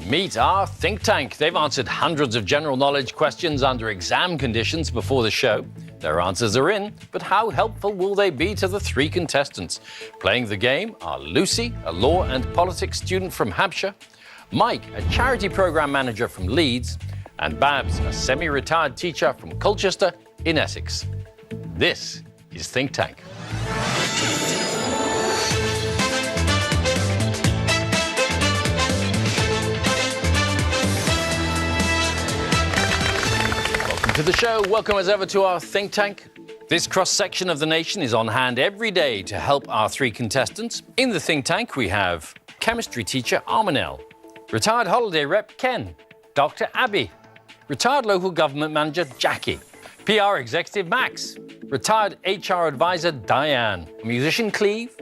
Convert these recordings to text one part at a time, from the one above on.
Meet our think tank. They've answered hundreds of general knowledge questions under exam conditions before the show. Their answers are in, but how helpful will they be to the three contestants? Playing the game are Lucy, a law and politics student from Hampshire, Mike, a charity programme manager from Leeds, and Babs, a semi-retired teacher from Colchester in Essex. This is Think Tank. To the show. Welcome as ever to our think tank. This cross-section of the nation is on hand every day to help our three contestants. In the think tank, we have chemistry teacher Armanel, retired holiday rep Ken, Dr. Abby, retired local government manager Jackie, PR executive Max, retired HR advisor Diane, musician Cleve,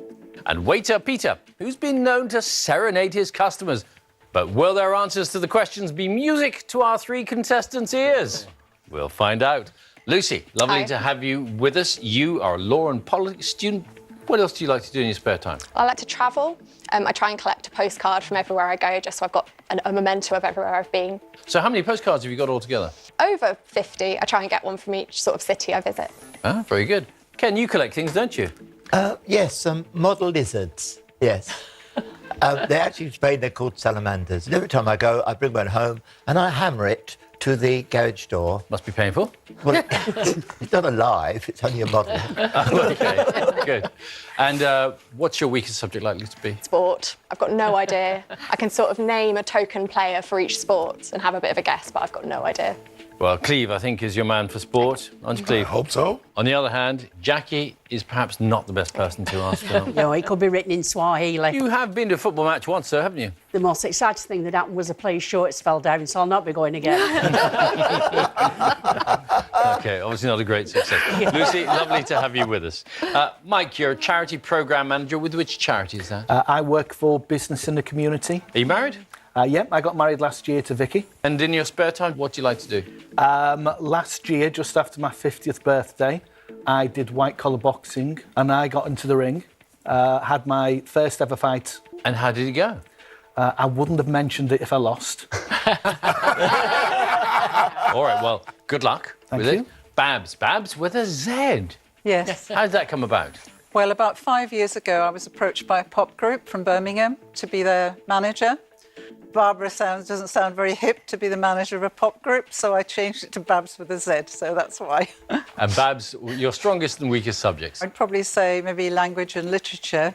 and waiter Peter, who's been known to serenade his customers. But will their answers to the questions be music to our three contestants' ears? We'll find out. Lucy, lovely Hi. to have you with us. You are a law and politics student. What else do you like to do in your spare time? I like to travel. I try and collect a postcard from everywhere I go, just so I've got a memento of everywhere I've been. So how many postcards have you got altogether? Over 50. I try and get one from each sort of city I visit. Ah, very good. Ken, you collect things, don't you? Yes, model lizards, yes. They're actually in Spain, they're called salamanders. And every time I go, I bring one home and I hammer it to the garage door. Must be painful. Well, it's not alive, it's only a model. Oh, okay, good. And what's your weakest subject likely to be? Sport. I've got no idea. I can sort of name a token player for each sport and have a bit of a guess, but I've got no idea. Well, Cleve, I think, is your man for sport. Aren't you, Cleve? I hope so. On the other hand, Jackie is perhaps not the best person to ask for. No, it could be written in Swahili. You have been to a football match once, though, haven't you? The most exciting thing that happened was a player's shorts fell down, so I'll not be going again. OK, obviously not a great success. Lucy, lovely to have you with us. Mike, you're a charity programme manager. With which charity is that? I work for Business in the Community. Are you married? Yeah, I got married last year to Vicky. And in your spare time, what do you like to do? Last year, just after my 50th birthday, I did white-collar boxing and I got into the ring, had my first ever fight. And how did it go? I wouldn't have mentioned it if I lost. All right, well, good luck with you. it. Babs with a Z. Yes. How did that come about? Well, about 5 years ago, I was approached by a pop group from Birmingham to be their manager. Barbara doesn't sound very hip to be the manager of a pop group, so I changed it to Babs with a Z, so that's why. And Babs, your strongest and weakest subjects? I'd probably say maybe language and literature.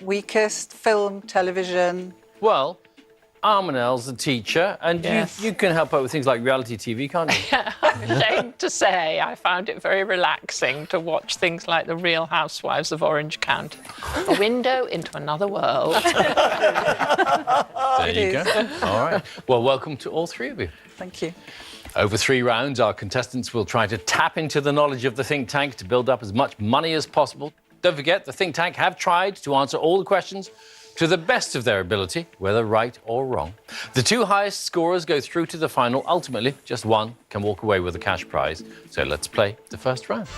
Weakest, film, television. Well, Armanel's the teacher, and Yes. you can help out with things like reality TV, can't you? I'm ashamed to say I found it very relaxing to watch things like The Real Housewives of Orange County. A window into another world. There you go. All right. Well, welcome to all three of you. Thank you. Over 3 rounds, our contestants will try to tap into the knowledge of the think tank to build up as much money as possible. Don't forget, the think tank have tried to answer all the questions to the best of their ability, whether right or wrong. The 2 highest scorers go through to the final. Ultimately, just one can walk away with a cash prize. So let's play the first round.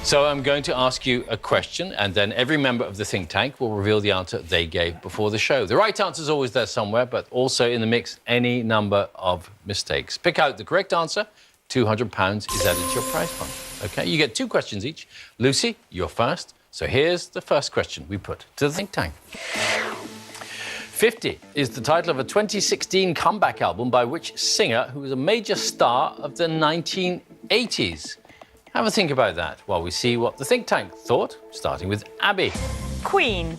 So I'm going to ask you a question, and then every member of the think tank will reveal the answer they gave before the show. The right answer is always there somewhere, but also in the mix, any number of mistakes. Pick out the correct answer. £200 is added to your prize fund. OK, you get 2 questions each. Lucy, you're first. So here's the first question we put to the think tank. 50 is the title of a 2016 comeback album by which singer who was a major star of the 1980s? Have a think about that while we see what the think tank thought, starting with Abby. Queen.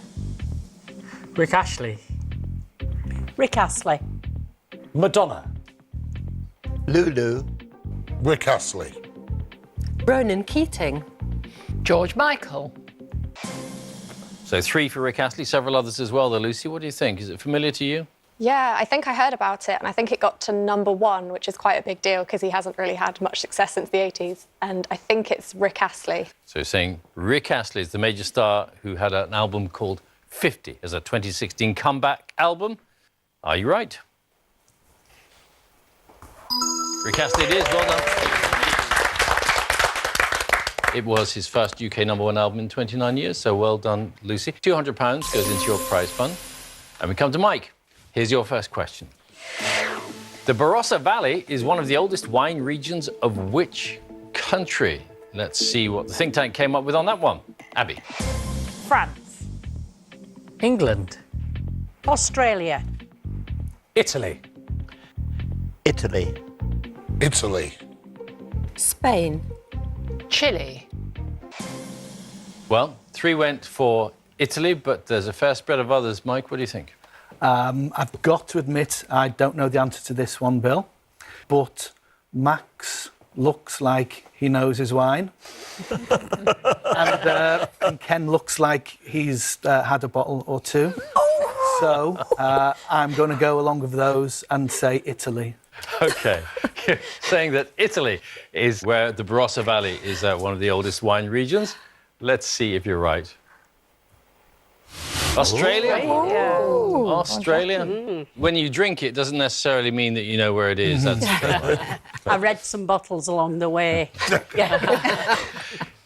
Rick Ashley. Rick Astley. Madonna. Lulu. Rick Astley. Ronan Keating. George Michael. So 3 for Rick Astley, several others as well, though. Lucy, what do you think? Is it familiar to you? Yeah, I think I heard about it, and I think it got to #1, which is quite a big deal because he hasn't really had much success since the 80s. And I think it's Rick Astley. So you're saying Rick Astley is the major star who had an album called 50 as a 2016 comeback album. Are you right? Rick Astley it is, well done. It was his first UK #1 album in 29 years, so well done, Lucy. £200 goes into your prize fund. And we come to Mike. Here's your first question. The Barossa Valley is one of the oldest wine regions of which country? Let's see what the think tank came up with on that one. Abby. France. England. Australia. Italy. Italy. Italy. Spain. Chile. Well, 3 went for Italy, but there's a fair spread of others. Mike, what do you think? I've got to admit, I don't know the answer to this one, Bill, but Max looks like he knows his wine. and Ken looks like he's had a bottle or two. So I'm going to go along with those and say Italy. OK. You're saying that Italy is where the Barossa Valley is one of the oldest wine regions. Let's see if you're right. Australia? Australia. When you drink it, doesn't necessarily mean that you know where it is. That's I read some bottles along the way. the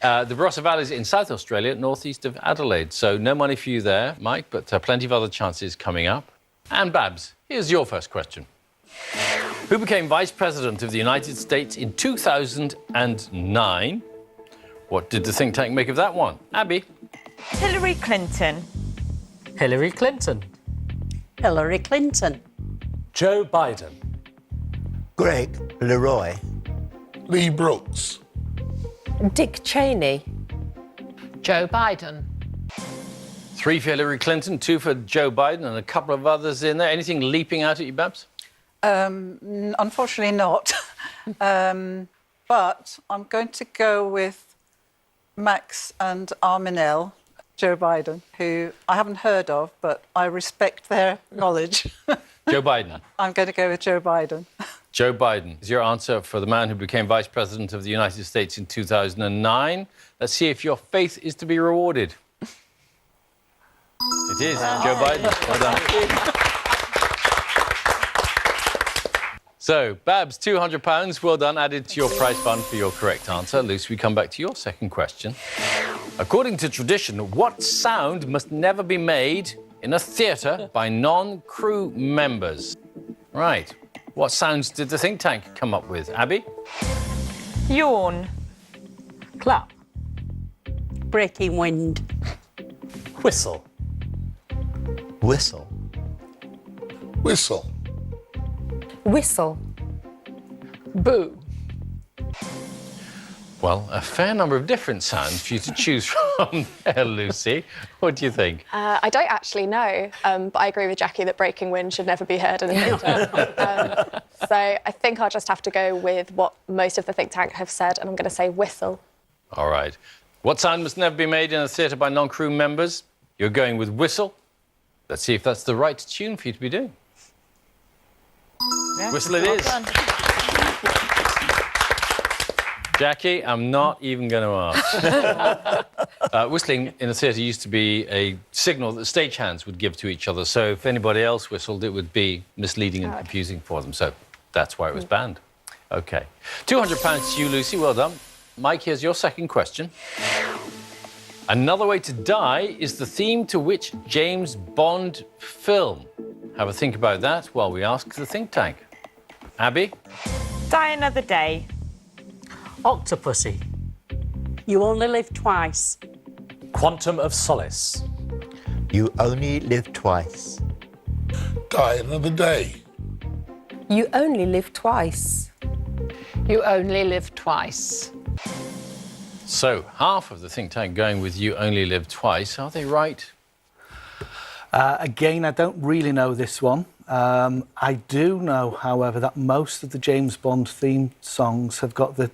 Barossa Valley is in South Australia, northeast of Adelaide. So no money for you there, Mike, but plenty of other chances coming up. And Babs, here's your first question. Who became Vice President of the United States in 2009? What did the think tank make of that one? Abby? Hillary Clinton. Hillary Clinton. Hillary Clinton. Joe Biden. Greg Leroy. Lee Brooks. Dick Cheney. Joe Biden. 3 for Hillary Clinton, 2 for Joe Biden, and a couple of others in there. Anything leaping out at you, Babs? Unfortunately not. But I'm going to go with Max and Arminel, Joe Biden, who I haven't heard of, but I respect their knowledge. Joe Biden. I'm going to go with Joe Biden. Joe Biden is your answer for the man who became Vice President of the United States in 2009. Let's see if your faith is to be rewarded. It is. Joe Biden. Well done. So, Babs, £200, well done, added to your prize fund for your correct answer. Lucy, we come back to your second question. According to tradition, what sound must never be made in a theatre by non-crew members? Right. What sounds did the think tank come up with? Abby? Yawn. Clap. Breaking wind. Whistle. Whistle. Whistle. Whistle. Boo. Well, a fair number of different sounds for you to choose from there, Lucy. What do you think? I don't actually know, but I agree with Jackie that breaking wind should never be heard in a theatre. So I think I'll just have to go with what most of the think tank have said, and I'm going to say whistle. All right. What sound must never be made in a theatre by non-crew members? You're going with whistle. Let's see if that's the right tune for you to be doing. Yeah. Whistle it is. Jackie, I'm not even going to ask. Whistling in a theatre used to be a signal that stagehands would give to each other. So if anybody else whistled, it would be misleading and confusing for them. So that's why it was banned. OK. £200 to you, Lucy. Well done. Mike, here's your second question. Another Way to Die is the theme to which James Bond film? Have a think about that while we ask the think tank. Abby? Die Another Day. Octopussy. You only live twice. Quantum of Solace. You only live twice. Die Another Day. You only live twice. You only live twice. So, half of the think tank going with You Only Live Twice. Are they right? Again, I don't really know this one. I do know, however, that most of the James Bond theme songs have got the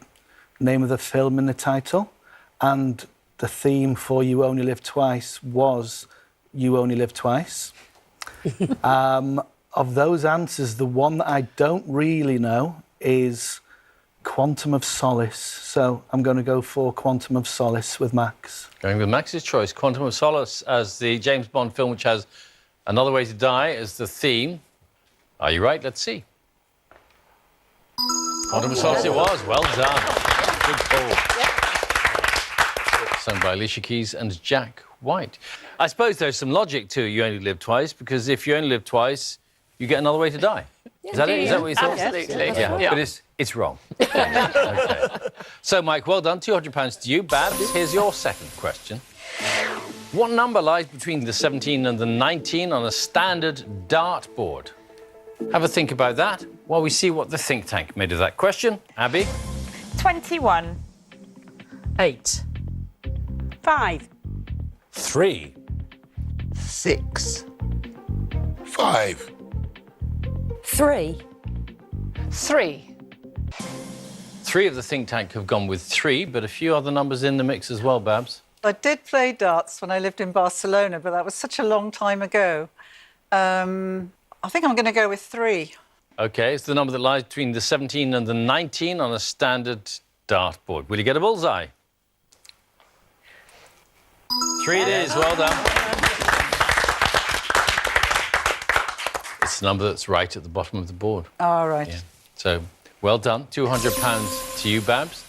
name of the film in the title, and the theme for You Only Live Twice was You Only Live Twice. Of those answers, the one that I don't really know is Quantum of Solace. So I'm going to go for Quantum of Solace with Max. Going with Max's choice, Quantum of Solace as the James Bond film, which has Another Way to Die as the theme. Are you right? Let's see. Quantum of Solace it was. Well done. Good call. sung by Alicia Keys and Jack White. I suppose there's some logic to You Only Live Twice, because if you only live twice, you get another way to die. Is that it? Is that what you thought? Absolutely. Yeah, but it's wrong. Okay. So, Mike, well done. £200 to you. Babs, here's your second question. What number lies between the 17 and the 19 on a standard dartboard? Have a think about that while we see what the think tank made of that question. Abby? 21. 8. 5. 3. 6. 5. 3. 3. 3 of the think tank have gone with 3, but a few other numbers in the mix as well, Babs. I did play darts when I lived in Barcelona, but that was such a long time ago. I think I'm going to go with 3. OK, it's the number that lies between the 17 and the 19 on a standard dartboard. Will you get a bullseye? 3 it is. Well done. It's the number that's right at the bottom of the board. All right. Yeah. So, well done. £200 to you, Babs.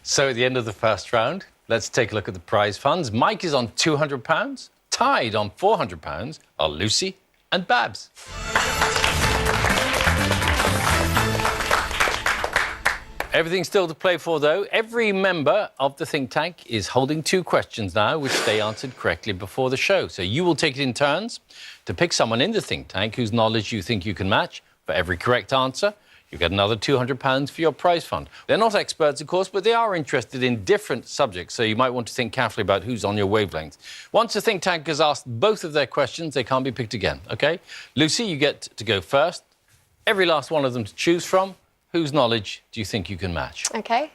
So, at the end of the first round, let's take a look at the prize funds. Mike is on £200. Tied on £400 are Lucy and Babs. Everything's still to play for, though. Every member of the think tank is holding 2 questions now, which they answered correctly before the show. So you will take it in turns to pick someone in the think tank whose knowledge you think you can match. For every correct answer, you get another £200 for your prize fund. They're not experts, of course, but they are interested in different subjects, so you might want to think carefully about who's on your wavelength. Once the think tank has asked both of their questions, they can't be picked again, OK? Lucy, you get to go first. Every last one of them to choose from. Whose knowledge do you think you can match? OK.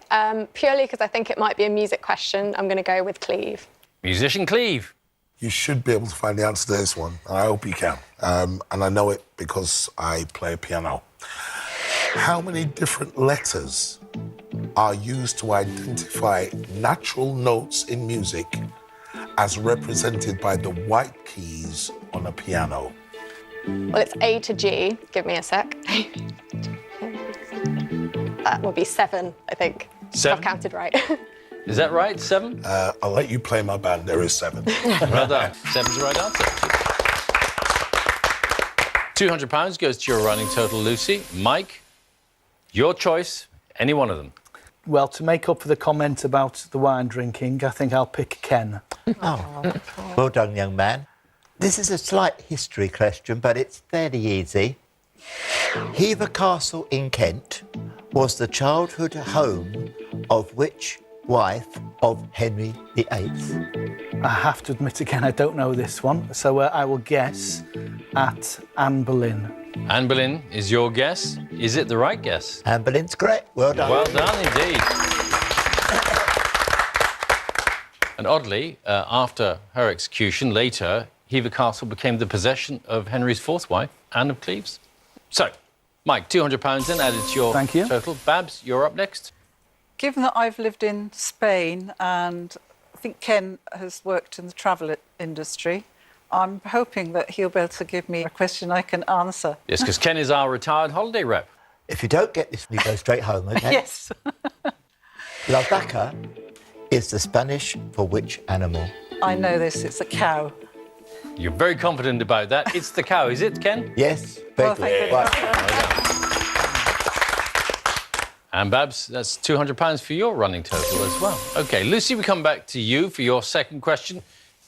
Purely because I think it might be a music question, I'm going to go with Cleve. Musician Cleve. You should be able to find the answer to this one. I hope you can. And I know it because I play piano. How many different letters are used to identify natural notes in music as represented by the white keys on a piano? Well, it's A to G. Give me a sec. That would be 7, I think. 7? I've counted right. Is that right? 7? I'll let you play my band. There is 7. Well done. 7's the right answer. £200 goes to your running total, Lucy. Mike, your choice. Any one of them. Well, to make up for the comment about the wine drinking, I think I'll pick Ken. Oh, well done, young man. This is a slight history question, but it's fairly easy. Hever Castle in Kent was the childhood home of which wife of Henry VIII? I have to admit again, I don't know this one, so I will guess at Anne Boleyn. Anne Boleyn is your guess. Is it the right guess? Anne Boleyn's correct. Well done. Well done indeed. And oddly, after her execution later, Hever Castle became the possession of Henry's 4th wife, Anne of Cleves. So, Mike, £200 then added to your Thank you. total. Babs, you're up next. Given that I've lived in Spain and I think Ken has worked in the travel industry, I'm hoping that he'll be able to give me a question I can answer. Yes, because Ken is our retired holiday rep. If you don't get this, you go straight home, OK? Yes. La vaca is the Spanish for which animal? I know this, it's a cow. You're very confident about that. It's the cow, is it, Ken? Yes, very Well, good. thank you. Right. And Babs, that's £200 for your running total as well. OK, Lucy, we come back to you for your second question.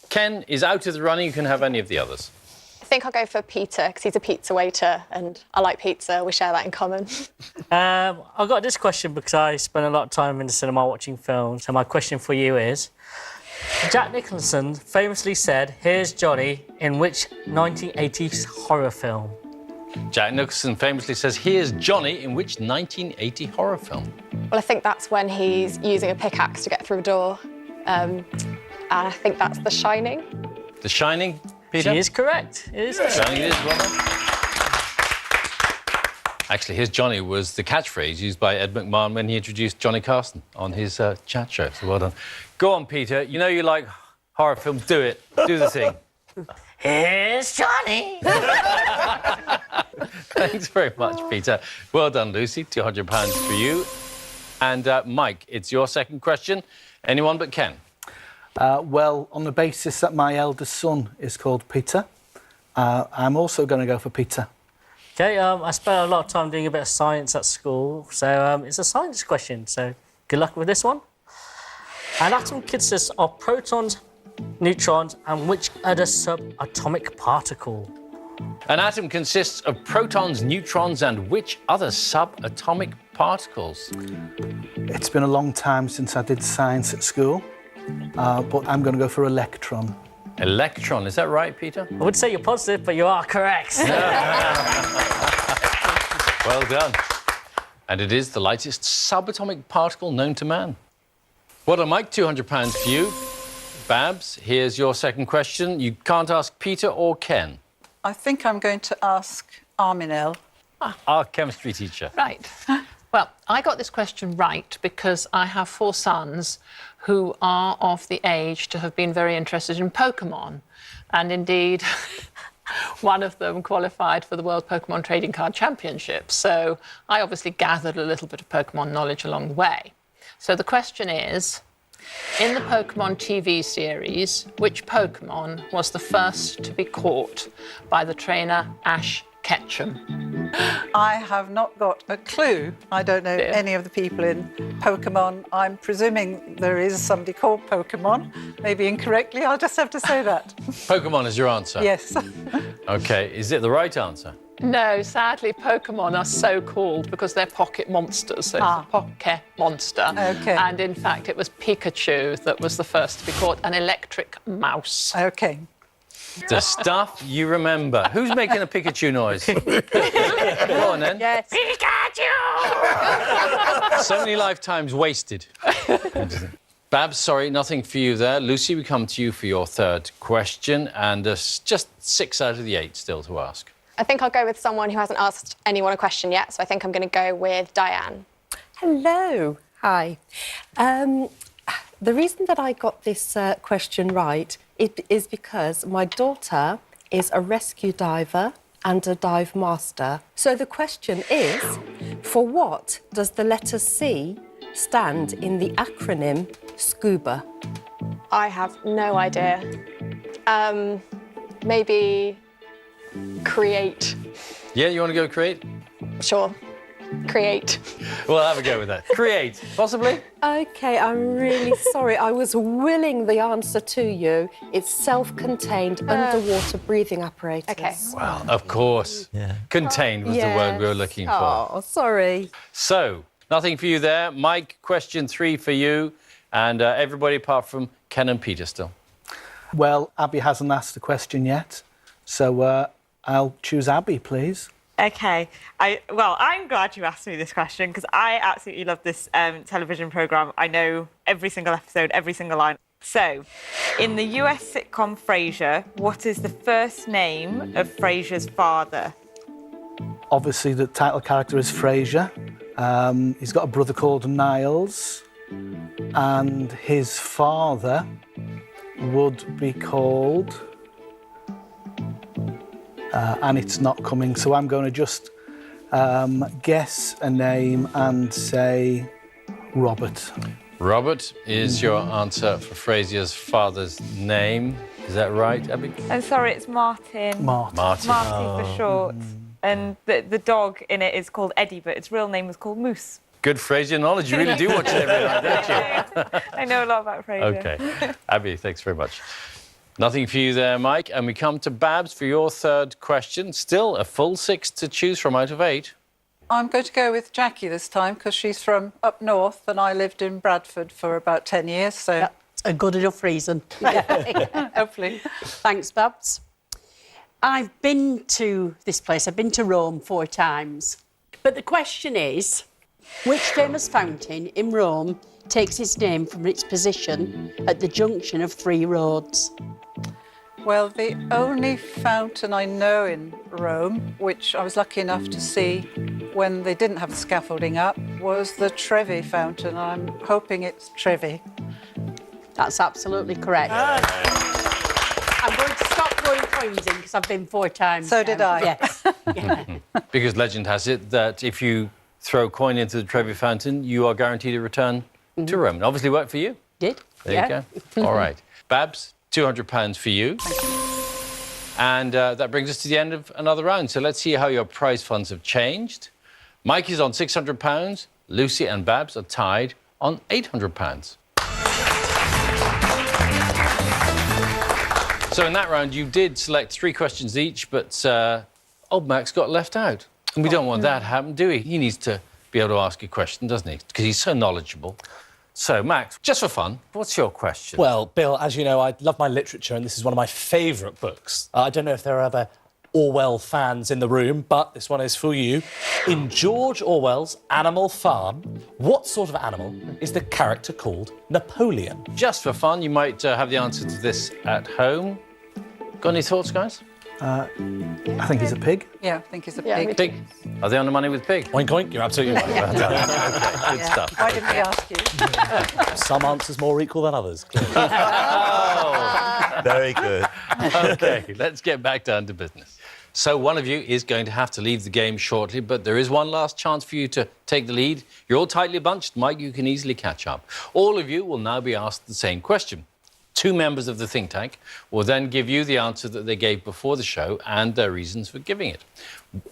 Ken is out of the running. You can have any of the others. I think I'll go for Peter, because he's a pizza waiter, and I like pizza. We share that in common. I've got this question because I spend a lot of time in the cinema watching films. So my question for you is, Jack Nicholson famously said, "Here's Johnny," in which 1980s horror film? Jack Nicholson famously says, "Here's Johnny," in which 1980 horror film? Well, I think that's when he's using a pickaxe to get through a door. And I think that's The Shining. The Shining, Peter? She is correct. It is correct. Shining it is, well done. Actually, "Here's Johnny" was the catchphrase used by Ed McMahon when he introduced Johnny Carson on his chat show, so well done. Go on, Peter. You know you like horror films. Do it. Do the thing. Here's Johnny. Thanks very much, Peter. Well done, Lucy. £200 for you. And Mike, it's your second question. Anyone but Ken. Well, on the basis that my eldest son is called Peter, I'm also going to go for Peter. Okay, I spent a lot of time doing a bit of science at school, so it's a science question, so good luck with this one. An atom consists of protons, neutrons, and which other subatomic particle? An atom consists of protons, neutrons, and which other subatomic particles? It's been a long time since I did science at school, but I'm going to go for electron. Electron, is that right, Peter? I would say you're positive, but you are correct. Well done. And it is the lightest subatomic particle known to man. Well done, Mike. £200 for you. Babs, here's your second question. You can't ask Peter or Ken. I think I'm going to ask Arminel. Our chemistry teacher. Right. Well, I got this question right because I have 4 sons who are of the age to have been very interested in Pokemon. And indeed, one of them qualified for the World Pokemon Trading Card Championship. So I obviously gathered a little bit of Pokemon knowledge along the way. So the question is, in the Pokemon TV series, which Pokemon was the first to be caught by the trainer Ash Ketchum? I have not got a clue. I don't know any of the people in Pokemon. I'm presuming there is somebody called Pokemon. Maybe incorrectly, I'll just have to say that. Pokemon is your answer? Yes. OK, is it the right answer? No, sadly, Pokemon are so called because they're pocket monsters. So it's a pocket monster. OK. And in fact, it was Pikachu that was the first to be caught, an electric mouse. OK. The stuff you remember. Who's making a Pikachu noise? Go on, then. Yes. Pikachu! So many lifetimes wasted. Babs, sorry, nothing for you there. Lucy, we come to you for your third question, and just 6 out of the 8 still to ask. I think I'll go with someone who hasn't asked anyone a question yet, so I think I'm going to go with Diane. Hello. Hi. The reason that I got this question right is because my daughter is a rescue diver and a dive master. So the question is, for what does the letter C stand in the acronym SCUBA? I have no idea. Maybe create. Yeah, you want to go create? Sure. Create. We'll have a go with that. Create, possibly? OK, I'm really sorry. I was willing the answer to you. It's self-contained underwater breathing apparatus. OK. Well, of course. Yeah. Contained was the word we were looking for. Oh, sorry. So, nothing for you there. Mike, question 3 for you. And everybody apart from Ken and Peter still. Well, Abby hasn't asked a question yet, so I'll choose Abby, please. OK. Well, I'm glad you asked me this question because I absolutely love this television programme. I know every single episode, every single line. So, in the US sitcom Frasier, what is the first name of Frasier's father? Obviously, the title character is Frasier. He's got a brother called Niles, and his father would be called... and it's not coming, so I'm going to just guess a name and say Robert. Robert is your answer for Frasier's father's name. Is that right, Abby? I'm sorry, it's Martin. Martin. Martin. Marty for short. And the dog in it is called Eddie, but its real name was called Moose. Good Frasier knowledge. You really do watch it every night, don't you? I know a lot about Frasier. OK. Abby, thanks very much. Nothing for you there, Mike. And we come to Babs for your third question. Still a full 6 to choose from out of 8. I'm going to go with Jackie this time because she's from up north and I lived in Bradford for about 10 years, so... That's a good enough reason. Hopefully. Thanks, Babs. I've been to this place. I've been to Rome 4 times. But the question is, which famous fountain in Rome takes its name from its position at the junction of 3 roads? Well, the only fountain I know in Rome, which I was lucky enough to see when they didn't have the scaffolding up, was the Trevi fountain. I'm hoping it's Trevi. That's absolutely correct. I'm going to stop throwing coins in because I've been 4 times. So did I. Yes. Because legend has it that if you throw a coin into the Trevi fountain, you are guaranteed a return to Rome. And obviously worked for you. Did. There you go. All right. Babs, £200 for you. Thank you. And that brings us to the end of another round. So let's see how your prize funds have changed. Mike is on £600. Lucy and Babs are tied on £800. So in that round, you did select 3 questions each, but old Max got left out. And we don't want that to happen, do we? He needs to be able to ask a question, doesn't he? Because he's so knowledgeable. So, Max, just for fun, what's your question? Well, Bill, as you know, I love my literature, and this is one of my favourite books. I don't know if there are other Orwell fans in the room, but this one is for you. In George Orwell's Animal Farm, what sort of animal is the character called Napoleon? Just for fun, you might have the answer to this at home. Got any thoughts, guys? I think he's a pig. Yeah, I think he's a Yeah, pig. Pig. Are they on the money with pig? Oink, oink, you're absolutely right. Well done. Okay, good stuff. Why didn't we ask you? Some answers more equal than others. Very good. OK, let's get back down to business. So one of you is going to have to leave the game shortly, but there is one last chance for you to take the lead. You're all tightly bunched. Mike, you can easily catch up. All of you will now be asked the same question. 2 members of the think tank will then give you the answer that they gave before the show and their reasons for giving it.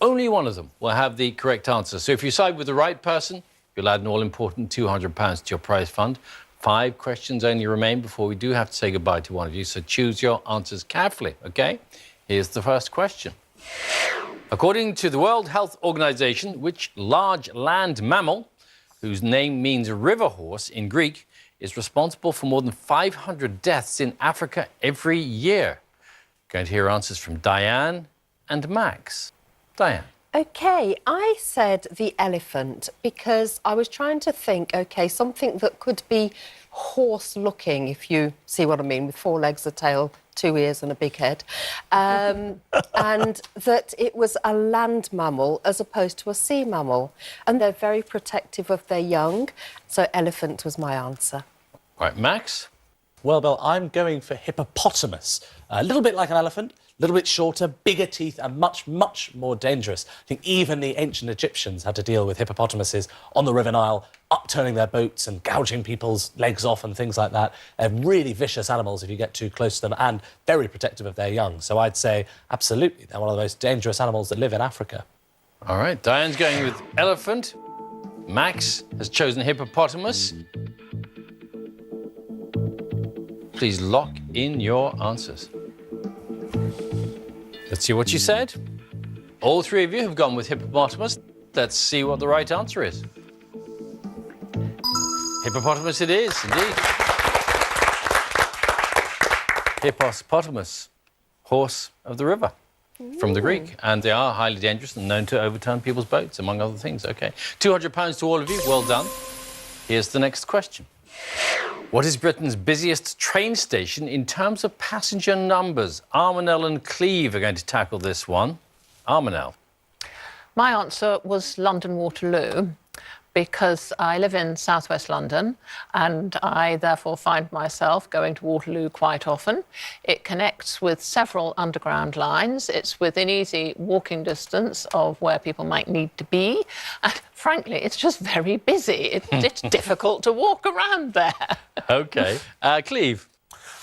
Only one of them will have the correct answer. So if you side with the right person, you'll add an all-important £200 to your prize fund. 5 questions only remain before we do have to say goodbye to one of you, so choose your answers carefully, OK? Here's the first question. According to the World Health Organization, which large land mammal, whose name means river horse in Greek, is responsible for more than 500 deaths in Africa every year? Going to hear answers from Diane and Max. Diane. OK, I said the elephant because I was trying to think, OK, something that could be horse-looking, if you see what I mean, with 4 legs, a tail, 2 ears and a big head, and that it was a land mammal as opposed to a sea mammal. And they're very protective of their young, so elephant was my answer. Right, Max? Well, Bill, I'm going for hippopotamus. A little bit like an elephant, a little bit shorter, bigger teeth, and much, much more dangerous. I think even the ancient Egyptians had to deal with hippopotamuses on the River Nile, upturning their boats and gouging people's legs off and things like that. They're really vicious animals if you get too close to them, and very protective of their young. So I'd say, absolutely, they're one of the most dangerous animals that live in Africa. All right, Diane's going with elephant. Max has chosen hippopotamus. Please lock in your answers. Let's see what you said. All 3 of you have gone with hippopotamus. Let's see what the right answer is. Hippopotamus it is, indeed. Hippopotamus, horse of the river, from the Greek. And they are highly dangerous and known to overturn people's boats, among other things. OK. £200 to all of you. Well done. Here's the next question. What is Britain's busiest train station in terms of passenger numbers? Armanel and Cleve are going to tackle this one. Armanel. My answer was London Waterloo, because I live in southwest London and I therefore find myself going to Waterloo quite often. It connects with several underground lines. It's within easy walking distance of where people might need to be. And frankly, it's just very busy. It's difficult to walk around there. OK. Cleve.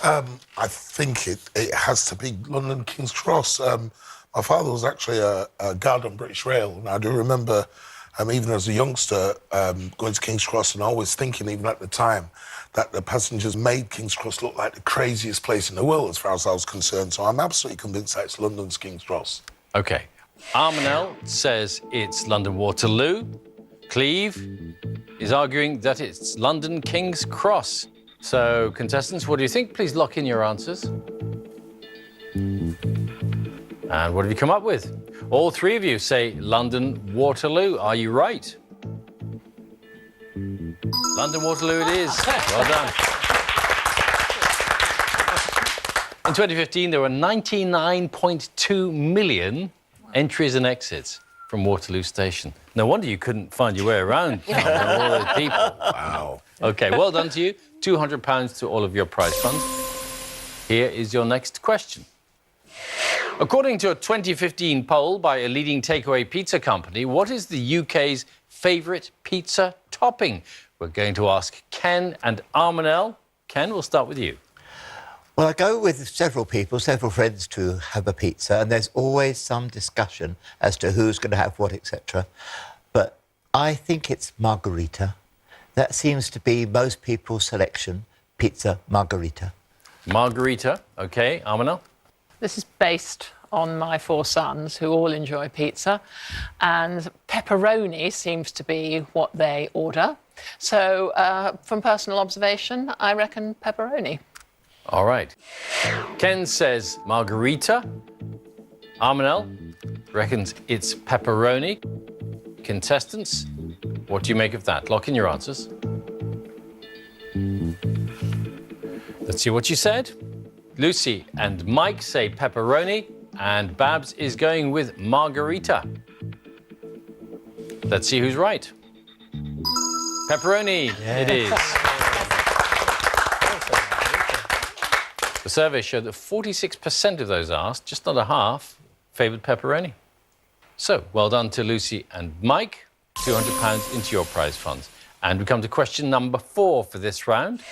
I think it has to be London King's Cross. My father was actually a guard on British Rail, and I do remember, even as a youngster, going to King's Cross and always thinking, even at the time, that the passengers made King's Cross look like the craziest place in the world, as far as I was concerned. So I'm absolutely convinced that it's London's King's Cross. OK. Armanel says it's London Waterloo. Cleve is arguing that it's London King's Cross. So, contestants, what do you think? Please lock in your answers. And what have you come up with? All 3 of you say London Waterloo. Are you right? London Waterloo it is. Well done. In 2015, there were 99.2 million entries and exits from Waterloo Station. No wonder you couldn't find your way around. All those people. Wow. OK, well done to you. £200 to all of your prize funds. Here is your next question. According to a 2015 poll by a leading takeaway pizza company, what is the UK's favourite pizza topping? We're going to ask Ken and Armanel. Ken, we'll start with you. Well, I go with several people, several friends to have a pizza, and there's always some discussion as to who's going to have what, etc. But I think it's margarita. That seems to be most people's selection, pizza margarita. Margarita, OK. Armanel? This is based on my 4 sons, who all enjoy pizza, and pepperoni seems to be what they order. So, from personal observation, I reckon pepperoni. All right. Ken says margarita. Armanel reckons it's pepperoni. Contestants, what do you make of that? Lock in your answers. Let's see what you said. Lucy and Mike say pepperoni, and Babs is going with margarita. Let's see who's right. Pepperoni, it is. The survey showed that 46% of those asked, just under half, favoured pepperoni. So, well done to Lucy and Mike. £200 into your prize funds. And we come to question number 4 for this round.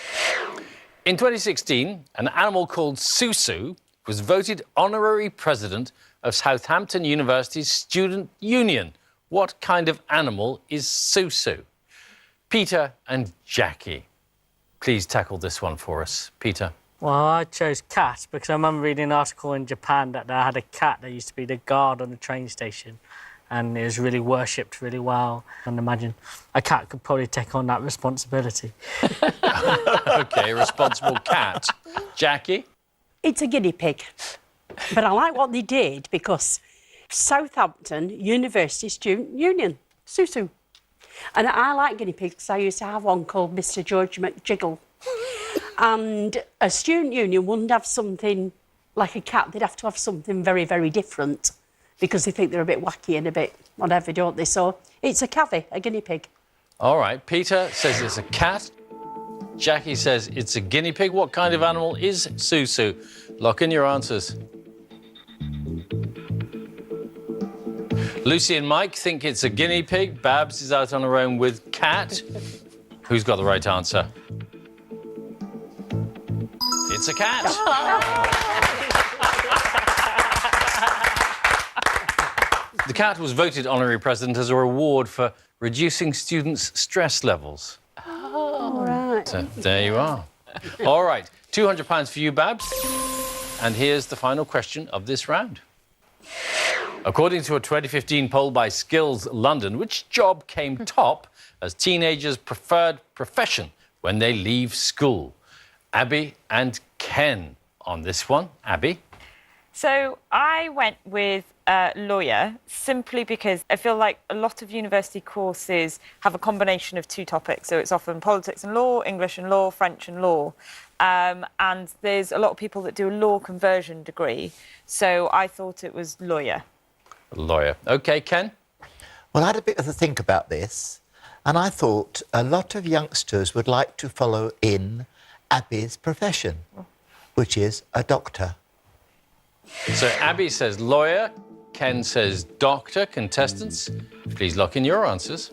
In 2016, an animal called Susu was voted honorary president of Southampton University's Student Union. What kind of animal is Susu? Peter and Jackie, please tackle this one for us. Peter. Well, I chose cat because I remember reading an article in Japan that they had a cat that used to be the guard on the train station, and it was really worshipped really well. And imagine a cat could probably take on that responsibility. OK, responsible cat. Jackie? It's a guinea pig. But I like what they did because Southampton University Student Union, Susu. And I like guinea pigs. I used to have one called Mr. George McJiggle. And a student union wouldn't have something like a cat. They'd have to have something very, very different because they think they're a bit wacky and a bit whatever, don't they? So it's a cavy, a guinea pig. All right. Peter says it's a cat. Jackie says it's a guinea pig. What kind of animal is Susu? Lock in your answers. Lucy and Mike think it's a guinea pig. Babs is out on her own with cat. Who's got the right answer? It's a cat. The cat was voted honorary president as a reward for reducing students' stress levels. Oh, right. So there you are. All right, £200 for you, Babs. And here's the final question of this round. According to a 2015 poll by Skills London, which job came top as teenagers' preferred profession when they leave school? Abby and Ken on this one. Abby? So I went with lawyer simply because I feel like a lot of university courses have a combination of 2 topics. So it's often politics and law, English and law, French and law. And there's a lot of people that do a law conversion degree. So I thought it was lawyer. Lawyer. OK, Ken? Well, I had a bit of a think about this, and I thought a lot of youngsters would like to follow in Abby's profession, which is a doctor. So Abby says lawyer, Ken says doctor. Contestants, please lock in your answers.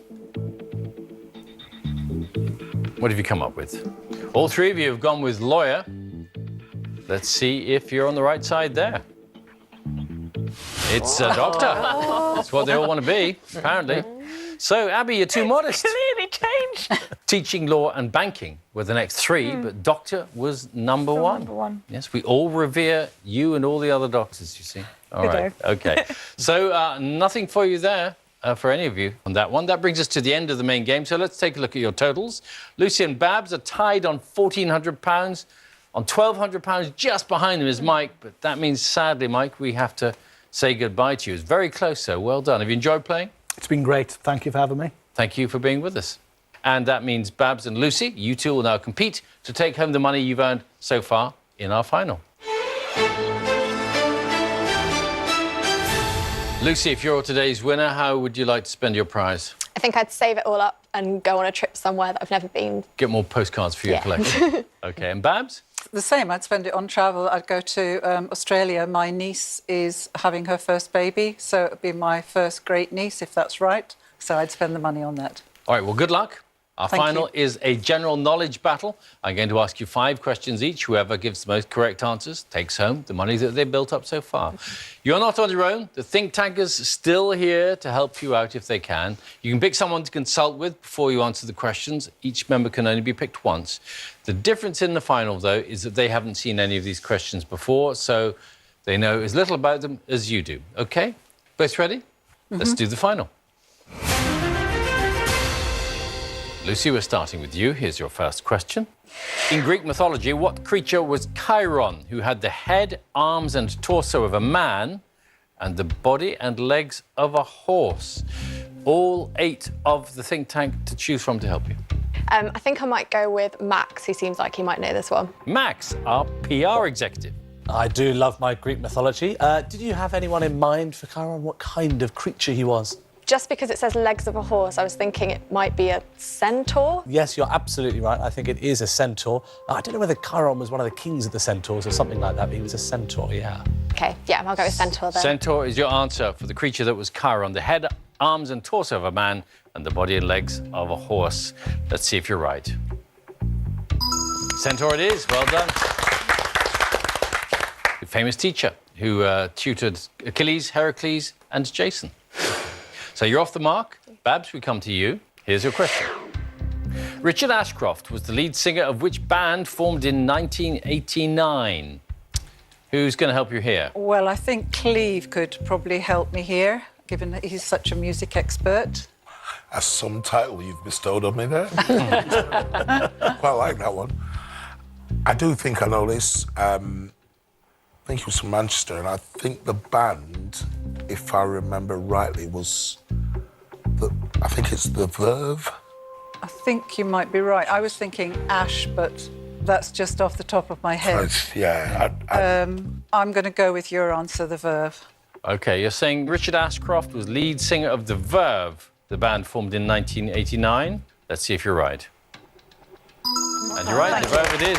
What have you come up with? All 3 of you have gone with lawyer. Let's see if you're on the right side there. It's a doctor. That's what they all want to be, apparently. So, Abby, you're too modest. Clearly changed. Teaching, law and banking were the next 3, but doctor was number 1. Number 1. Yes, we all revere you and all the other doctors, you see. All right, OK. So, nothing for you there, for any of you on that one. That brings us to the end of the main game, so let's take a look at your totals. Lucy and Babs are tied on £1,400. On £1,200, just behind them is Mike, but that means, sadly, Mike, we have to say goodbye to you. It's very close, so well done. Have you enjoyed playing? It's been great. Thank you for having me. Thank you for being with us. And that means Babs and Lucy, you two will now compete to take home the money you've earned so far in our final. Lucy, if you're today's winner, how would you like to spend your prize? I think I'd save it all up and go on a trip somewhere that I've never been. Get more postcards for your collection. OK, and Babs? The same, I'd spend it on travel. I'd go to Australia. My niece is having her first baby, so it would be my first great niece, if that's right. So I'd spend the money on that. All right, well, good luck. Our Thank final you. is a general knowledge battle. I'm going to ask you 5 questions each. Whoever gives the most correct answers takes home the money that they've built up so far. You're not on your own. The think tankers are still here to help you out if they can. You can pick someone to consult with before you answer the questions. Each member can only be picked once. The difference in the final, though, is that they haven't seen any of these questions before, so they know as little about them as you do. OK? Both ready? Let's do the final. Lucy, we're starting with you. Here's your first question. In Greek mythology, what creature was Chiron, who had the head, arms and torso of a man and the body and legs of a horse? All 8 of the think tank to choose from to help you. I think I might go with Max. He seems like he might know this one. Max, our PR executive. I do love my Greek mythology. Did you have anyone in mind for Chiron? What kind of creature he was? Just because it says legs of a horse, I was thinking it might be a centaur. Yes, you're absolutely right. I think it is a centaur. I don't know whether Chiron was one of the kings of the centaurs or something like that, but he was a centaur, yeah. OK, yeah, I'll go with centaur then. Centaur is your answer for the creature that was Chiron, the head, arms and torso of a man and the body and legs of a horse. Let's see if you're right. Centaur it is. Well done. The famous teacher who tutored Achilles, Heracles and Jason. So you're off the mark. Babs, we come to you. Here's your question. Richard Ashcroft was the lead singer of which band formed in 1989? Who's going to help you here? Well, I think Cleve could probably help me here, given that he's such a music expert. That's some title you've bestowed on me there. Quite like that one. I do think I know this. I think he was from Manchester, and I think the band, if I remember rightly, was I think it's the Verve. I think you might be right. I was thinking Ash, but that's just off the top of my head. Yeah. I'm going to go with your answer, the Verve. OK, you're saying Richard Ashcroft was lead singer of the Verve, the band formed in 1989. Let's see if you're right. And you're right, the Verve it is.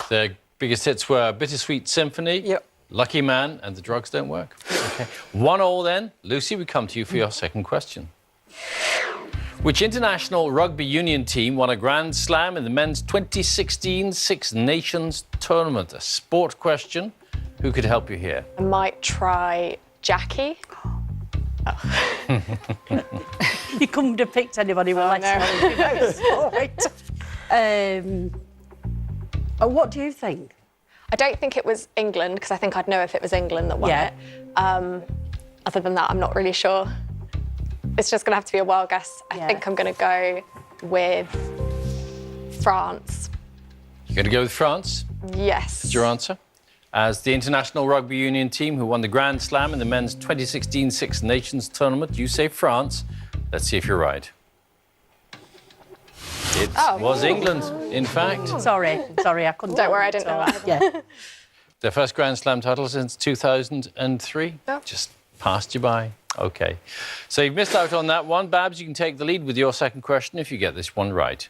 Their biggest hits were Bittersweet Symphony, Yep. Lucky Man and The Drugs Don't Work. OK, 1-1 then. Lucy, we come to you for your second question. Which international rugby union team won a Grand Slam in the men's 2016 Six Nations tournament? A sport question. Who could help you here? I might try Jackie. You couldn't have picked anybody with less knowledge. What do you think? I don't think it was England, because I think I'd know if it was England that won it. Other than that, I'm not really sure. It's just going to have to be a wild guess. I think I'm going to go with France. You're going to go with France? Yes. That's your answer? As the international rugby union team who won the Grand Slam in the men's 2016 Six Nations tournament, you say France. Let's see if you're right. It was England, in fact. Sorry, I couldn't. Don't worry, I didn't know that. Yeah. Their first Grand Slam title since 2003. Oh. Just passed you by. OK. So you've missed out on that one. Babs, you can take the lead with your second question if you get this one right.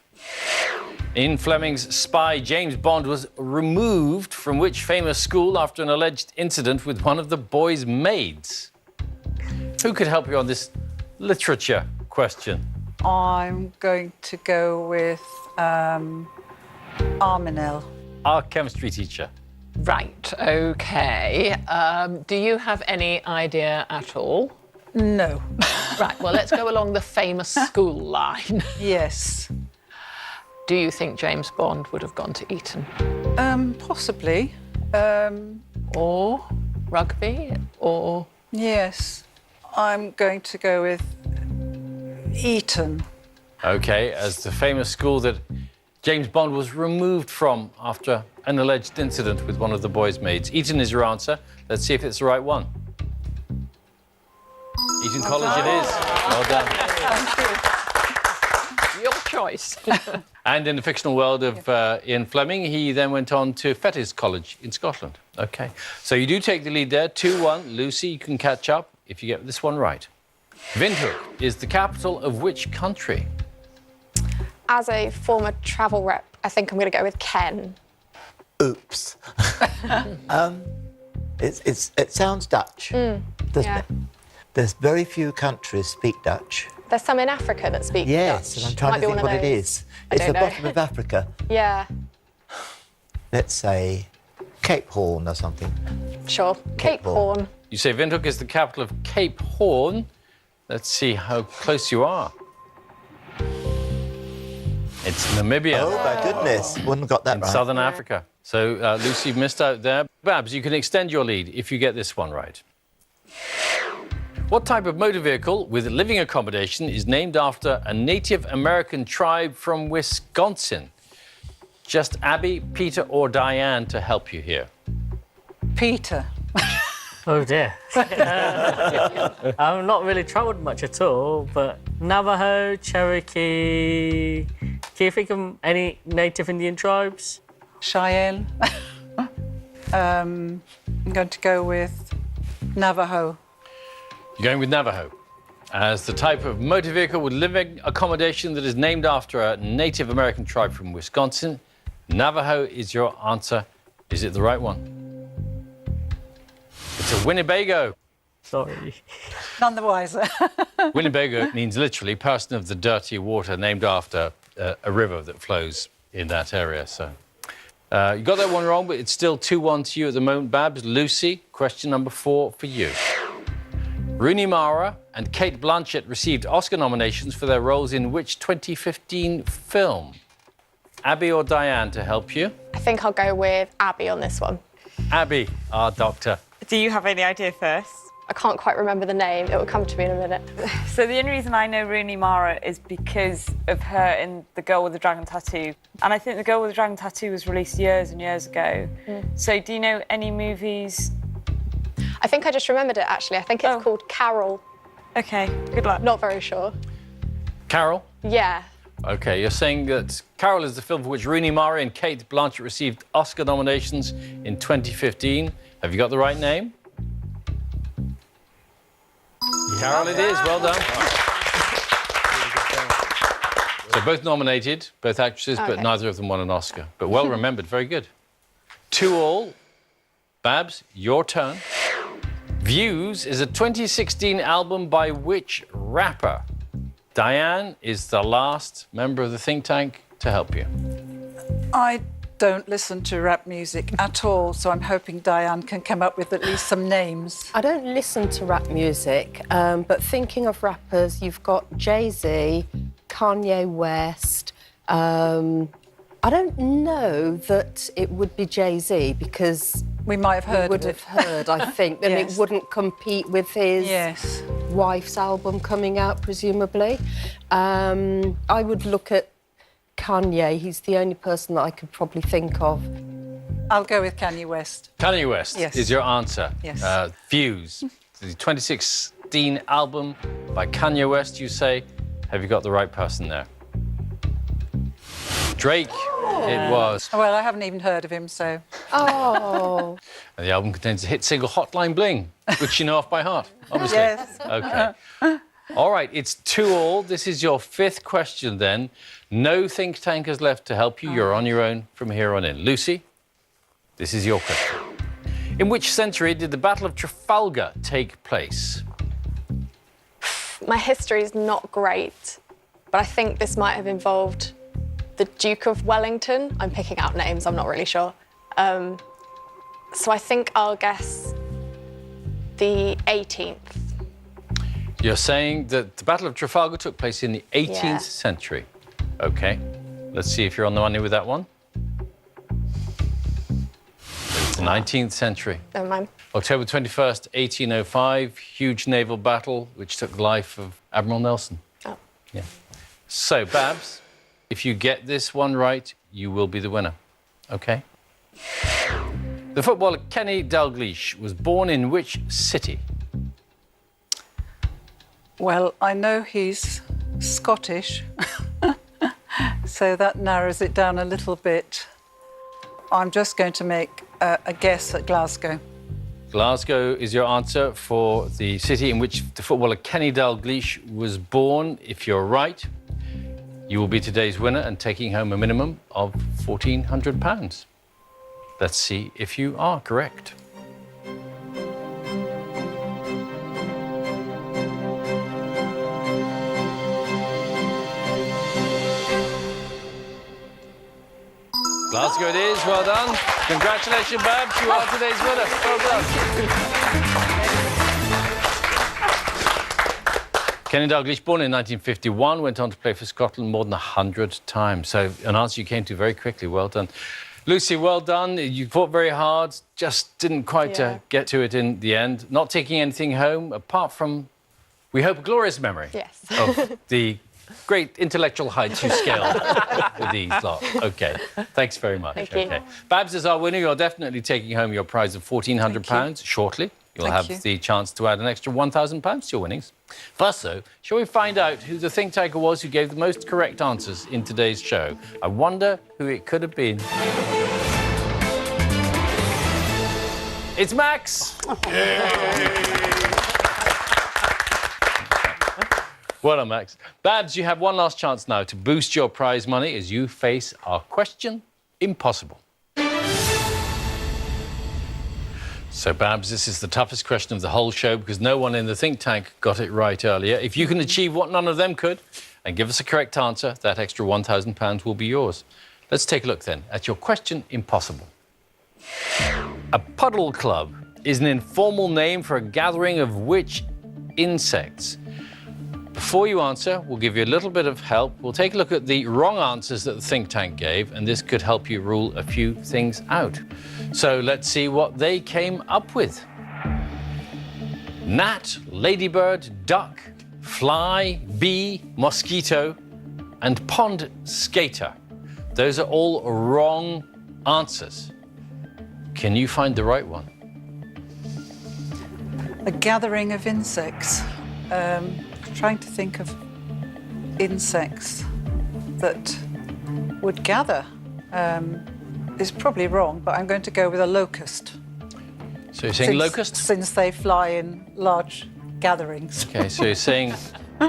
In Fleming's Spy, James Bond was removed from which famous school after an alleged incident with one of the boy's maids? Who could help you on this literature question? I'm going to go with Arminel. Our chemistry teacher. Right, OK. Do you have any idea at all? No. Right, well, let's go along the famous school line. Yes. Do you think James Bond would have gone to Eton? Possibly. Or rugby? Or... Yes. I'm going to go with Eton. OK, as the famous school that James Bond was removed from after an alleged incident with one of the boy's maids. Eton is your answer. Let's see if it's the right one. Eton College it is. Well done. Your choice. And in the fictional world of Ian Fleming, he then went on to Fettes College in Scotland. OK, so you do take the lead there, 2-1. Lucy, you can catch up if you get this one right. Windhoek is the capital of which country? As a former travel rep, I think I'm going to go with Ken. Oops. It sounds Dutch, doesn't it? There's very few countries speak Dutch. There's some in Africa that speak Yes, Dutch. and I'm trying Might to be think one of what it those. is. I It's don't the know. bottom of Africa. Yeah, Let's say Cape Horn or something. sure. Cape Horn. You say Windhoek is the capital of Cape Horn. Let's see how close you are. It's Namibia. Oh, my goodness. Wouldn't have got that in right. southern Africa. So, Lucy, you've missed out there. Babs, you can extend your lead if you get this one right. What type of motor vehicle with living accommodation is named after a Native American tribe from Wisconsin? Just Abby, Peter, or Diane to help you here. Peter. Oh dear. I'm not really travelled much at all, but Navajo, Cherokee. Can you think of any native Indian tribes? Cheyenne. I'm going to go with Navajo. You're going with Navajo as the type of motor vehicle with living accommodation that is named after a Native American tribe from Wisconsin. Navajo is your answer. Is it the right one? It's a Winnebago. Sorry. None the wiser. Winnebago means literally person of the dirty water, named after a river that flows in that area. So you got that one wrong, but it's still 2-1 to you at the moment, Babs. Lucy, question number 4 for you. Rooney Mara and Kate Blanchett received Oscar nominations for their roles in which 2015 film? Abby or Diane to help you? I think I'll go with Abby on this one. Abby, our doctor. Do you have any idea first? I can't quite remember the name. It will come to me in a minute. So the only reason I know Rooney Mara is because of her in The Girl with the Dragon Tattoo. And I think The Girl with the Dragon Tattoo was released years and years ago. So do you know any movies? I think I just remembered it, actually. I think it's called Carol. OK, good luck. Not very sure. Carol? Yeah. OK, you're saying that Carol is the film for which Rooney Mara and Kate Blanchett received Oscar nominations in 2015. Have you got the right name? Carol it is, well done. So both nominated, both actresses, but neither of them won an Oscar. But well remembered, very good. 2-2. Babs, your turn. Views is a 2016 album by which rapper? Diane is the last member of the think tank to help you. I don't listen to rap music at all, so I'm hoping Diane can come up with at least some names. I don't listen to rap music, but thinking of rappers, you've got Jay-Z, Kanye West. I don't know that it would be Jay-Z because we might have heard. We would have heard, I think, and Yes. it wouldn't compete with his wife's album coming out, presumably. I would look at Kanye. He's the only person that I could probably think of. I'll go with Kanye West. Kanye West Yes. is your answer. Yes. Views, the 2016 album by Kanye West, you say. Have you got the right person there? Drake, it was. Well, I haven't even heard of him, so. Oh. And the album contains a hit single, Hotline Bling, which you know off by heart, obviously. Yes. OK. All right, it's 2-2. This is your 5th question then. No think tankers left to help you. You're on your own from here on in. Lucy, this is your question. In which century did the Battle of Trafalgar take place? My history is not great, but I think this might have involved the Duke of Wellington. I'm picking out names, I'm not really sure. So I think I'll guess the 18th. You're saying that the Battle of Trafalgar took place in the 18th Yeah. century. OK. Let's see if you're on the money with that one. It's the 19th century. Never mind. October 21st, 1805, huge naval battle which took the life of Admiral Nelson. Oh. Yeah. So, Babs, if you get this one right, you will be the winner. OK? The footballer Kenny Dalglish was born in which city? Well, I know he's Scottish, so that narrows it down a little bit. I'm just going to make a guess at Glasgow. Glasgow is your answer for the city in which the footballer Kenny Dalglish was born. If you're right, you will be today's winner and taking home a minimum of £1,400. Let's see if you are correct. Glasgow it is. Well done. Congratulations, Babs. You are today's winner. Well done. Kenny Dalglish, born in 1951, went on to play for Scotland more than 100 times. So an answer you came to very quickly. Well done. Lucy, well done. You fought very hard, just didn't quite get to it in the end. Not taking anything home, apart from, we hope, a glorious memory of the great intellectual heights you scaled with these lot. OK, thanks very much. Thank you. Babs is our winner. You're definitely taking home your prize of £1,400 shortly. You'll have the chance to add an extra £1,000 to your winnings. First, though, shall we find out who the think tanker was who gave the most correct answers in today's show? I wonder who it could have been. It's Max! Well done, Max. Babs, you have one last chance now to boost your prize money as you face our question impossible. So, Babs, this is the toughest question of the whole show because no one in the think tank got it right earlier. If you can achieve what none of them could and give us a correct answer, that extra £1,000 will be yours. Let's take a look, then, at your question impossible. A puddle club is an informal name for a gathering of which insects? Before you answer, we'll give you a little bit of help. We'll take a look at the wrong answers that the think tank gave, and this could help you rule a few things out. So let's see what they came up with. Gnat, ladybird, duck, fly, bee, mosquito, and pond skater. Those are all wrong answers. Can you find the right one? A gathering of insects. Trying to think of insects that would gather. Is probably wrong, but I'm going to go with a locust. So you're saying locust? Since they fly in large gatherings. OK, so you're saying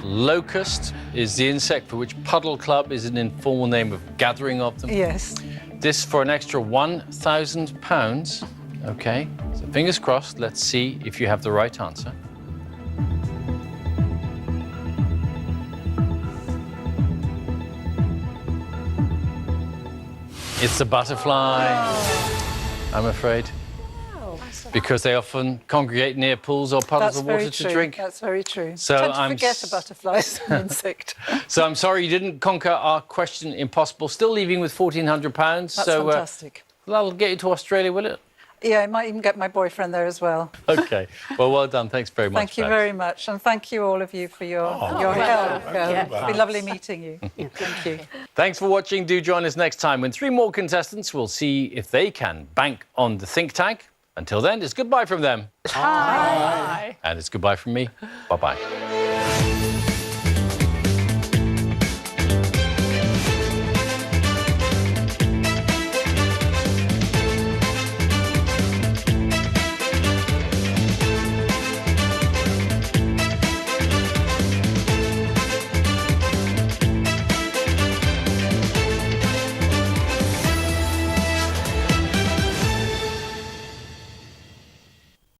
locust is the insect for which puddle club is an informal name of gathering of them? Yes. This for an extra £1,000. OK, so fingers crossed. Let's see if you have the right answer. It's the butterfly, I'm afraid, because they often congregate near pools or puddles of water to drink. That's very true. So I tend to forget a butterfly as an insect. So I'm sorry you didn't conquer our question impossible. Still leaving with £1,400. That's fantastic. That'll get you to Australia, will it? Yeah, I might even get my boyfriend there as well. OK. Well done. Thanks very much. Thank you very much. And thank you all of you for your help. It's been lovely meeting you. Thank you. Thanks for watching. Do join us next time when 3 more contestants will see if they can bank on the think tank. Until then, it's goodbye from them. Bye. And it's goodbye from me. Bye-bye.